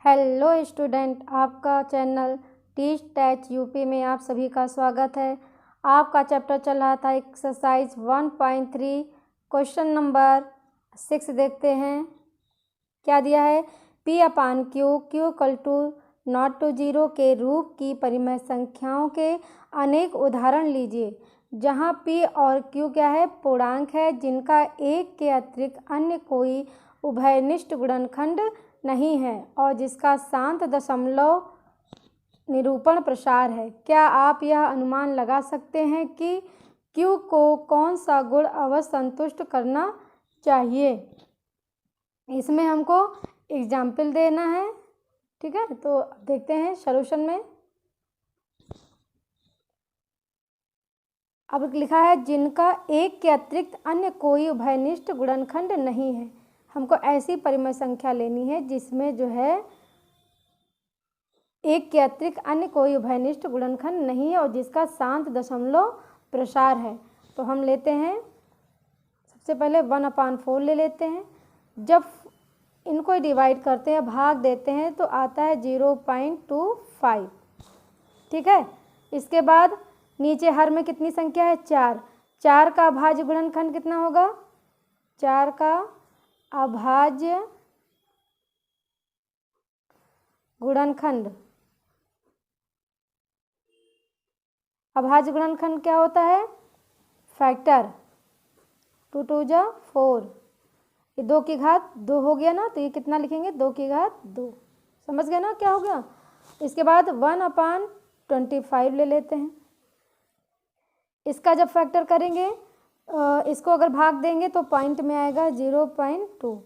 Hello student, आपका channel teach टैच UP में आप सभी का स्वागत है। आपका चैप्टर चल रहा था एक्सरसाइज 1.3 क्वेश्चन नंबर 6। देखते हैं क्या दिया है। P upon q equal to not to zero के रूप की परिमेय संख्याओं के अनेक उदाहरण लीजिए जहां P और Q क्या है, पूर्णांक है जिनका एक के अतिरिक्त अन्य कोई उभयनिष्ठ गुणनखंड नहीं है और जिसका शांत दशमलव निरूपण प्रसार है। क्या आप यह अनुमान लगा सकते हैं कि Q को कौन सा गुण अवश्य संतुष्ट करना चाहिए। इसमें हमको एग्जाम्पल देना है, ठीक है। तो देखते हैं सॉल्यूशन में। अब लिखा है जिनका एक के अतिरिक्त अन्य कोई उभयनिष्ठ गुणनखंड नहीं है। हमको ऐसी परिमेय संख्या लेनी है जिसमें जो है एक के अतिरिक्त अन्य कोई उभयनिष्ठ गुणनखंड नहीं है और जिसका शांत दशमलव प्रसार है। तो हम लेते हैं सबसे पहले 1/4 ले लेते हैं। जब इनको डिवाइड करते हैं, भाग देते हैं, तो आता है 0.25, ठीक है। इसके बाद नीचे हर में कितनी संख्या है, 4। 4 का अभाज्य गुणनखंड कितना होगा, 4 का अभाज्य गुणनखंड। अभाज्य गुणनखंड क्या होता है, फैक्टर। 2 2 जा 4, ये 2 की घात 2 हो गया ना, तो ये कितना लिखेंगे, 2 की घात 2। समझ गए ना क्या हो गया। इसके बाद 1/25 ले लेते हैं। इसका जब फैक्टर करेंगे, इसको अगर भाग देंगे तो पॉइंट में आएगा 0.2।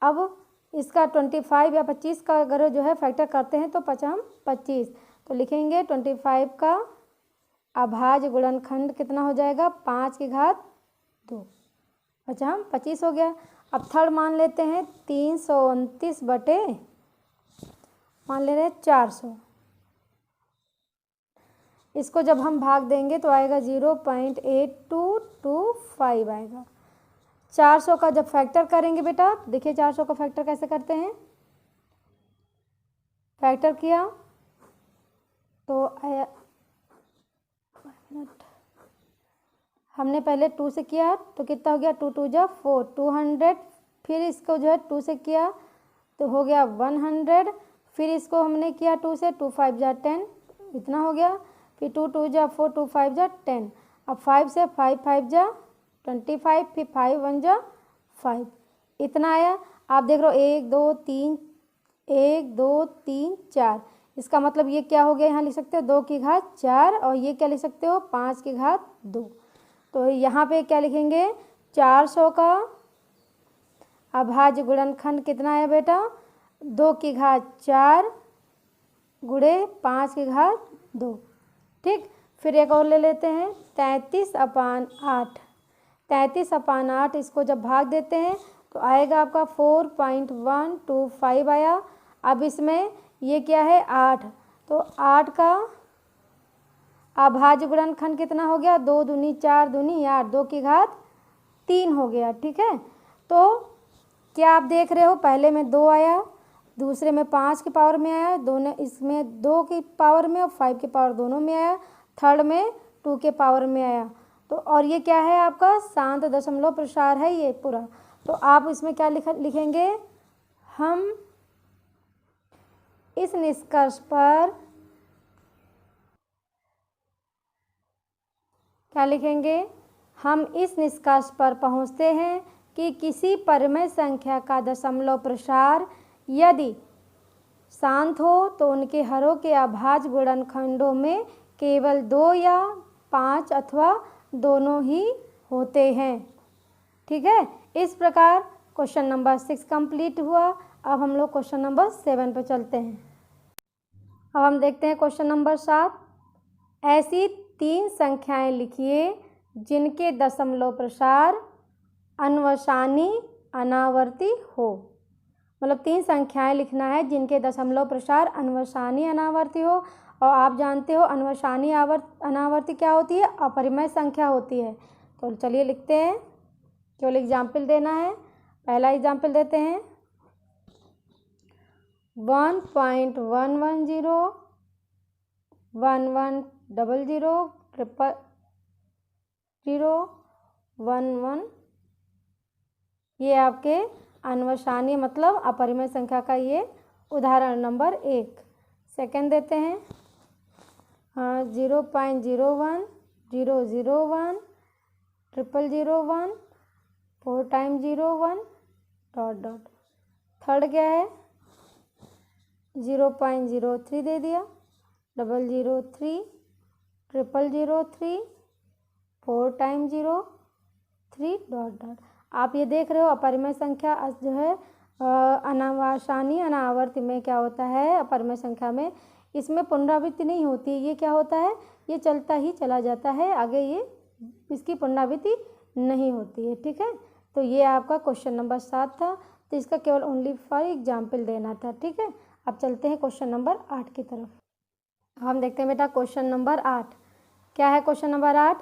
अब इसका 25 या 25 का अगर जो है फैक्टर करते हैं तो 25, तो लिखेंगे 25 का अभाज्य गुणनखंड कितना हो जाएगा, 5 की घात 2, 25 हो गया। अब थर्ड मान लेते हैं 329 बटे मान ले रहे हैं 400। इसको जब हम भाग देंगे तो आएगा 0.8225 आएगा। 400 का जब फैक्टर करेंगे बेटा, देखिए 400 का फैक्टर कैसे करते हैं। फैक्टर किया तो आया, हमने पहले 2 से किया तो कितना हो गया, 2 2 जा 4, 200। फिर इसको जो है 2 से किया तो हो गया 100। फिर इसको हमने किया 2 से, 2 5 जा 10, इतना हो गया। फिर 2 2 जा 4, 2 5 जा 10। अब 5 से 5 5 जा 25, फिर 5 1 जा 5, इतना आया। आप देख रहे हो 1 2 3, 1 2 3 4। इसका मतलब ये क्या हो गया, यहाँ लिख सकते हो 2 की घात 4 और ये क्या लिख सकते हो, 5 की घात 2। तो यहाँ पे क्या लिखेंगे, 400 का अभाज्य गुणनखंड कितना आया बेटा, 2 की घात 4 गुणे 5 की घात 2, ठीक। फिर एक और ले लेते हैं 33/8। 33/8 इसको जब भाग देते हैं तो आएगा आपका 4.125 आया। अब इसमें ये क्या है, 8, तो 8 का अभाज्य गुणनखंड कितना हो गया, 2 दूनी 4 दूनी 8, 2 की घात 3 हो गया, ठीक है। तो क्या आप देख रहे हो, पहले में 2 आया, दूसरे में 5 की पावर में आया, दोनों इसमें 2 की पावर में और 5 की पावर दोनों में आया, थर्ड में 2 के पावर में आया। तो और ये क्या है, आपका शांत दशमलव प्रसार है ये पूरा। तो आप इसमें क्या लिखेंगे, हम इस निष्कर्ष पर क्या लिखेंगे, हम इस निष्कर्ष पर पहुंचते हैं कि किसी परिमेय संख्या का दशमलव प्रसार यदि शांत हो तो उनके हरों के अभाज्य गुणनखंडों में केवल 2 या 5 अथवा दोनों ही होते हैं, ठीक है। इस प्रकार क्वेश्चन नंबर 6 कंप्लीट हुआ। अब हम लोग क्वेश्चन नंबर 7 पर चलते हैं। अब हम देखते हैं क्वेश्चन नंबर 7। ऐसी 3 संख्याएं लिखिए जिनके दशमलव प्रसार अन्वसानी अनावर्ती हो। मतलब 3 संख्याएं लिखना है जिनके दशमलव प्रसार अन्वसानी अनावर्ती हो। और आप जानते हो अन्वसानी अनावर्ती क्या होती है, अपरिमेय संख्या होती है। तो चलिए लिखते हैं, केवल एग्जाम्पल देना है। पहला एग्जाम्पल देते हैं, 1.110 1100 00011। ये आपके अन्वसानी मतलब अपरिमेय संख्या का ये उदाहरण नंबर 1। सेकंड देते हैं 0.01 001 0001 4 टाइम 01 डॉट डॉट। थर्ड क्या है 0.03 दे दिया 003 0003 4 टाइम 03 डॉट डॉट। आप ये देख रहे हो अपरिमेय संख्या जो है अनावसानी अनावर्ती में क्या होता है, अपरिमेय संख्या में इसमें पुनरावृत्ति नहीं होती, ये क्या होता है, ये चलता ही चला जाता है, आगे ये इसकी पुनरावृत्ति नहीं होती है। ठीक है, तो ये आपका क्वेश्चन नंबर 7 था, तो इसका केवल ओनली फॉर एग्जाम्पल देना था। ठीक है, अब चलते हैं क्वेश्चन नंबर 8 की तरफ। हम देखते हैं बेटा क्वेश्चन नंबर 8 क्या है। क्वेश्चन नंबर 8,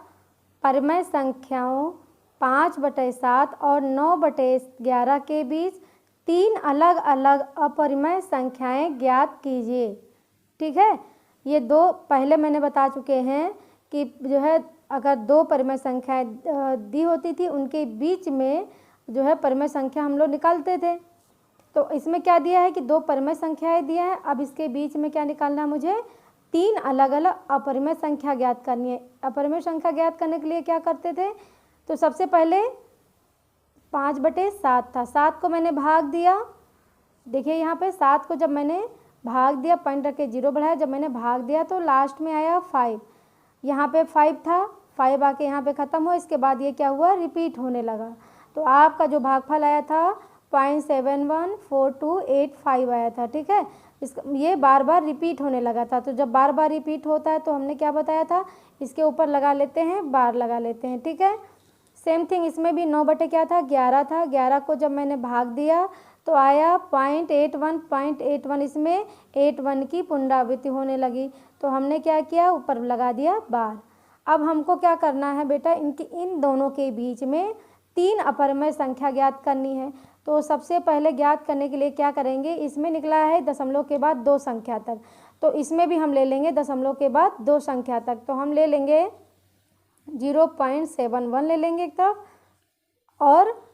परिमेय संख्याओं 5/7 और 9/11 के बीच 3 अलग अलग अपरिमेय संख्याएं ज्ञात कीजिए। ठीक है, ये दो पहले मैंने बता चुके हैं कि जो है अगर दो परिमेय संख्याएं दी होती थी उनके बीच में जो है परिमेय संख्या हम लोग निकालते थे। तो इसमें क्या दिया है कि दो परिमेय संख्याएं दिया है, अब इसके बीच में क्या निकालना है मुझे, 3 अलग अलग अपरिमेय संख्या ज्ञात करनी है। अपरिमेय संख्या ज्ञात करने के लिए क्या करते थे, तो सबसे पहले 5/7 था, 7 को मैंने भाग दिया। देखिए यहाँ पे 7 को जब मैंने भाग दिया, पॉइंट रख के 0 बढ़ाया, जब मैंने भाग दिया तो लास्ट में आया 5। यहाँ पे 5 था, 5 आके यहाँ पे ख़त्म हुआ, इसके बाद ये क्या हुआ, रिपीट होने लगा। तो आपका जो भागफल आया था 0.714285 आया था। ठीक है, ये बार बार रिपीट होने लगा था, तो जब बार बार रिपीट होता है तो हमने क्या बताया था, इसके ऊपर लगा लेते हैं, बार लगा लेते हैं। ठीक है, सेम थिंग इसमें भी 9 क्या था, 11 था। 11 को जब मैंने भाग दिया तो आया 0.81, इसमें 81 की पुनरावृत्ति होने लगी, तो हमने क्या किया, ऊपर लगा दिया बार। अब हमको क्या करना है बेटा, इन दोनों के बीच में 3 अपरिमेय संख्या ज्ञात करनी है। तो सबसे पहले ज्ञात करने के लिए क्या करेंगे, इसमें निकला है दशमलव के बाद 2 संख्या तक, तो इसमें भी हम ले लेंगे दशमलव के बाद 2 संख्या तक। तो हम ले लेंगे 0.71 ले लेंगे एक तरफ, और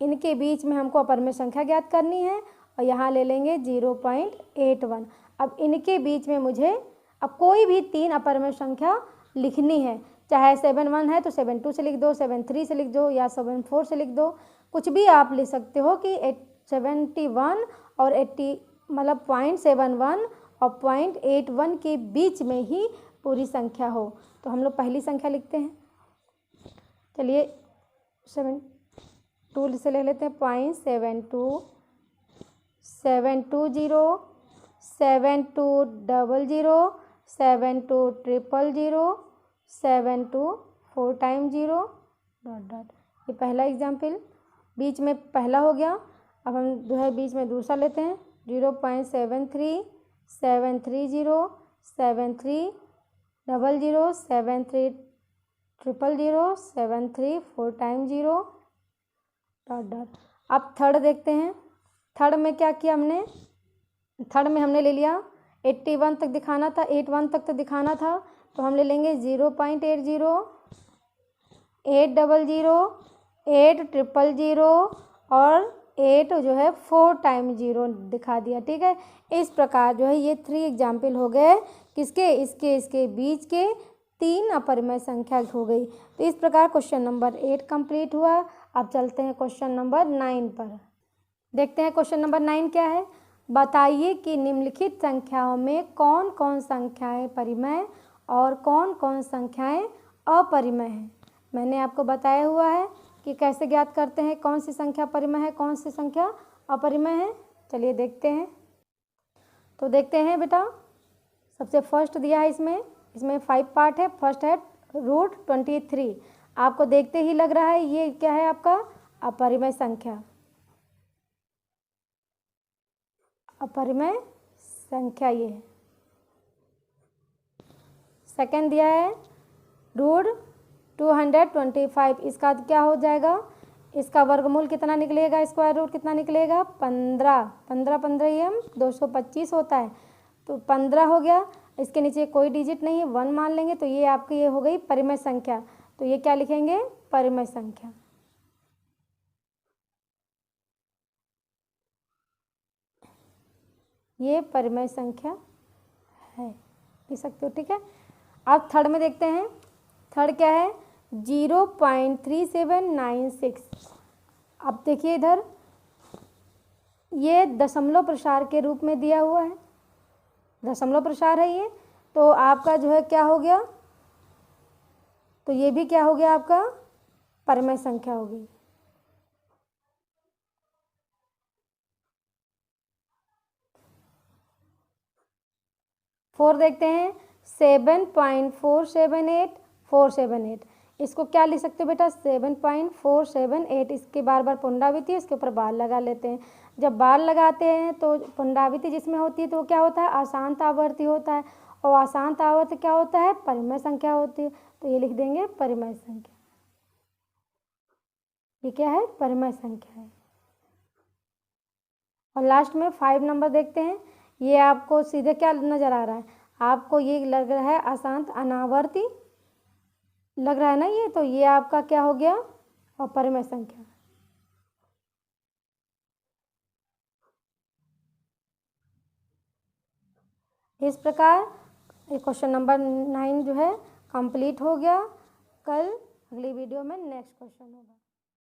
इनके बीच में हमको अपरिमेय संख्या ज्ञात करनी है, और यहाँ ले लेंगे 0.81। अब इनके बीच में मुझे अब कोई भी 3 अपरिमेय संख्या लिखनी है, चाहे 71 है तो 72 से लिख दो, 73 से लिख दो, या 74 से लिख दो, कुछ भी आप लिख सकते हो कि 71 और 80 मतलब 0.71 और 0.81 के बीच में ही पूरी संख्या हो। तो हम लोग पहली संख्या लिखते हैं, चलिए 72 से ले लेते हैं, 0.72 720 7200 7200 72 4 टाइम 0 डॉट डॉट। ये पहला एग्जाम्पल बीच में पहला हो गया। अब हम जो है बीच में दूसरा लेते हैं, 0.73 730 7300 73000 73 4 टाइम 0 डॉट डॉट। अब थर्ड देखते हैं, थर्ड में क्या किया हमने, थर्ड में हमने ले लिया 81 तक दिखाना था, 81 तक तो दिखाना था, तो हम ले लेंगे 0.80 800 8000 और 8 जो है 4 टाइम 0 दिखा दिया। ठीक है, इस प्रकार जो है ये 3 एग्जाम्पल हो गए किसके, इसके बीच के 3 अपरिमेय संख्या हो गई। तो इस प्रकार क्वेश्चन नंबर 8 कंप्लीट हुआ। अब चलते हैं क्वेश्चन नंबर 9 पर। देखते हैं क्वेश्चन नंबर 9 क्या है। बताइए कि निम्नलिखित संख्याओं में कौन कौन संख्याएं परिमेय और कौन कौन संख्याएं अपरिमेय हैं। मैंने आपको बताया हुआ है कि कैसे ज्ञात करते हैं कौन सी संख्या परिमेय है, कौन सी संख्या अपरिमेय है। चलिए देखते हैं। तो देखते हैं बेटा, सबसे फर्स्ट दिया है इसमें 5 पार्ट है। फर्स्ट है √23। आपको देखते ही लग रहा है ये क्या है, आपका अपरिमेय संख्या, अपरिमेय संख्या ये है। सेकंड दिया है √225, इसका क्या हो जाएगा, इसका वर्गमूल कितना निकलेगा, स्क्वायर रूट कितना निकलेगा, 15। 15 15 ये 225 होता है, तो 15 हो गया। इसके नीचे कोई डिजिट नहीं है, 1 मान लेंगे, तो ये आपकी ये हो गई परिमेय संख्या। तो ये क्या लिखेंगे, परिमेय संख्या। ये परिमेय संख्या है, लिख सकते हो, ठीक है। अब थर्ड में देखते हैं। थर्ड क्या है, 0.3796। अब देखिए इधर ये दशमलव प्रसार के रूप में दिया हुआ है, दशमलव प्रसार है ये, तो आपका जो है क्या हो गया, तो ये भी क्या हो गया आपका परिमेय संख्या होगी। फोर देखते हैं, 7.478478। इसको क्या लिख सकते हो बेटा, 7.478। इसके बार बार पुनरावृत्ति है, इसके ऊपर बार लगा लेते हैं। जब बार लगाते हैं तो पुनरावृत्ति जिसमें होती है तो वो क्या होता है, अशांत आवर्ती होता है, और अशांत आवर्त क्या होता है, परिमेय संख्या होती है। तो ये लिख देंगे परिमेय संख्या। ये क्या है, परिमेय संख्या है। और लास्ट में 5 नंबर देखते हैं। ये आपको सीधे क्या नज़र आ रहा है, आपको ये लग रहा है अशांत अनावर्ती लग रहा है ना ये, तो ये आपका क्या हो गया, और परिमेय संख्या। इस प्रकार क्वेश्चन नंबर 9 जो है कंप्लीट हो गया। कल अगली वीडियो में नेक्स्ट क्वेश्चन होगा।